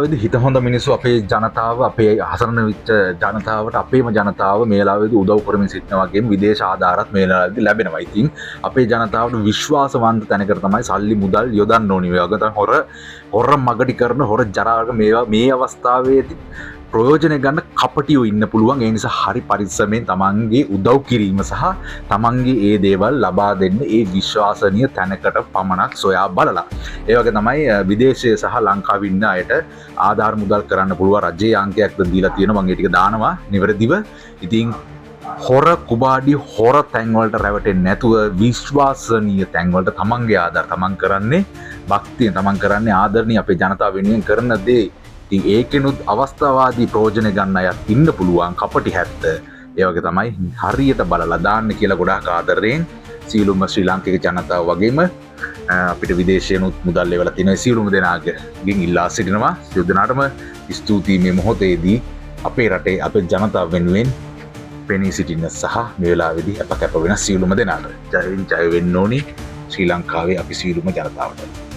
හිත හොඳ මිනිස්සු අපේ ජනතාව අපේ අසරණ වෙච්ච ජනතාවට අපේම ජනතාව මේ වෙලාවේදී උදව් කරමින් සිටිනවා වගේම විදේශ ආධාරත් මේ වෙලාවේදී ලැබෙනවා. ඉතින් අපේ ජනතාවට විශ්වාසවන්ත තැනකට තමයි සල්ලි මුදල් යොදන්න ඕනි. ඒ වගේ තමයි හොර මගටි කරන හොර ජරාවක මේ අවස්ථාවේදී ප්‍රයෝජන ගන්න කපටියෝ ඉන්න පුළුවන්. ඒ නිසා හරි පරිස්සමෙන් තමන්ගේ උදව් කිරීම සහ තමන්ගේ ඒ දේවල් ලබා දෙන්න ඒ විශ්වාසනීය තැනකට පමණක් සොයා බලලා. ඒ වගේ තමයි විදේශයේ සහ ලංකාවේ ඉන්න අයට ආධාර මුදල් කරන්න පුළුවන් රජයේ අංකයක්ද දීලා තියෙනවා. මම ඒ ටික දානවා නිවැරදිව. ඉතින් හොර කුබාඩි හොර තැන් වලට රැවටෙන්නේ නැතුව විශ්වාසනීය තැන් වලට තමන්ගේ ආධාර තමන් කරන්නේ භක්තිය තමන් කරන්නේ ආදරණීය අපේ ජනතාව වෙනුවෙන් කරන දේ. ඉතින් ඒකෙනුත් අවස්ථාවාදී ප්‍රයෝජන ගන්න අයත් ඉන්න පුළුවන් කපටි හැත්ත. ඒ වගේ තමයි හරියට බලලා දාන්න කියලා ගොඩාක් ආදරයෙන් සීලුම ශ්‍රී ලාංකික ජනතාව වගේම අපිට විදේශයනුත් මුදල් ලැබලා තියෙන සියලුම දෙනාගෙන් ඉල්ලා සිටිනවා. සියලු දෙනාටම ස්තුතියි මේ මොහොතේදී අපේ රටේ අපේ ජනතාව වෙනුවෙන් පෙනී සිටින්න සහ මේ වෙලාවේදී අප කැප වෙන සියලුම දෙනාට ජය වෙන්න ඕනි ශ්‍රී ලංකාවේ අපි සියලුම ජනතාවට.